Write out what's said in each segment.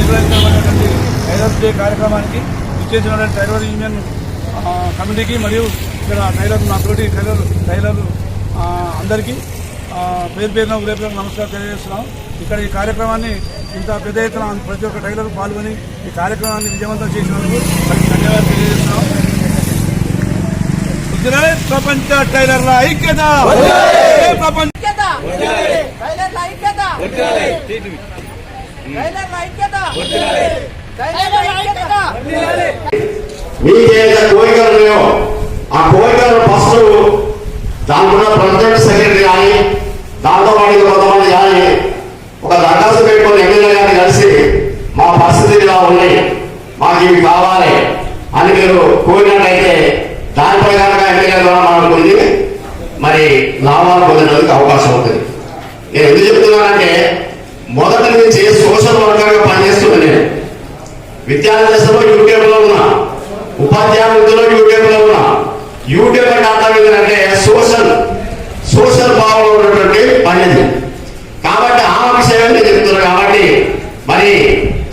నిర్వహించబడినటువంటి tailors day కార్యక్రమానికి ఇచ్చేసినటువంటి tailor union కమిటీకి మరియు ఇక్కడ నాతోటి టైలర్లు అందరికీ పేరు పేరున ఉదయపూర్వక నమస్కారం తెలియజేస్తున్నాం. ఇక్కడ ఈ కార్యక్రమాన్ని ఇంత పెద్ద ఎత్తున ప్రతి ఒక్క టైలర్ పాల్గొని ఈ కార్యక్రమాన్ని విజయవంతం చేసినందుకు వారికి ధన్యవాదాలు తెలియజేస్తున్నాం. ప్రపంచ టైలర్ల ఐక్యత, ప్రపంచ మీకేదైతే కోరికలు ఉన్నాయో ఆ కోరికలు ఫస్ట్ దాంట్లో ప్రెసిడెంట్ సెక్రటరీ కానీ దాంతో పాటు కొంతమంది కానీ ఒక దరఖాస్తు పెట్టుకొని ఎమ్మెల్యే గారిని కలిసి మా పరిస్థితి ఇలా ఉన్నాయి, మాకు ఇవి కావాలి అని మీరు కోరినట్టయితే దానిపై కనుక ఎమ్మెల్యే ద్వారా మనకు మరి లాభాలు పొందడానికి అవకాశం ఉంటుంది. నేను ఎందుకు చెప్తున్నానంటే మొదటి నుంచి సోషల్ వర్కర్గా పనిచేస్తున్నాను. నేను విద్యాదశలో యూట్యూబ్లో ఉన్నా, ఉపాధ్యాయ వృత్తిలో యూట్యూబ్లో ఉన్నా. యూట్యూబ్ అంటే అర్థం ఏంటంటే సోషల్ భావంలో ఉన్నటువంటి పని. కాబట్టి ఆ విషయం నేను చెప్తున్నాను. కాబట్టి మరి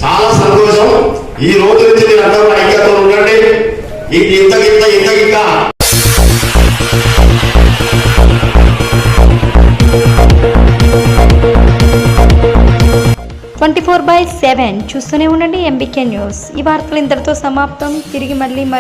చాలా సంతోషం. ఈ రోజు నుంచి మీరు అందరూ ఐక్యతతో ఉండండి. ఇంత 24/7 చూస్తూనే ఉండండి ఎంబీకే న్యూస్. ఈ వార్తలు ఇంతటితో సమాప్తం. తిరిగి మళ్ళీ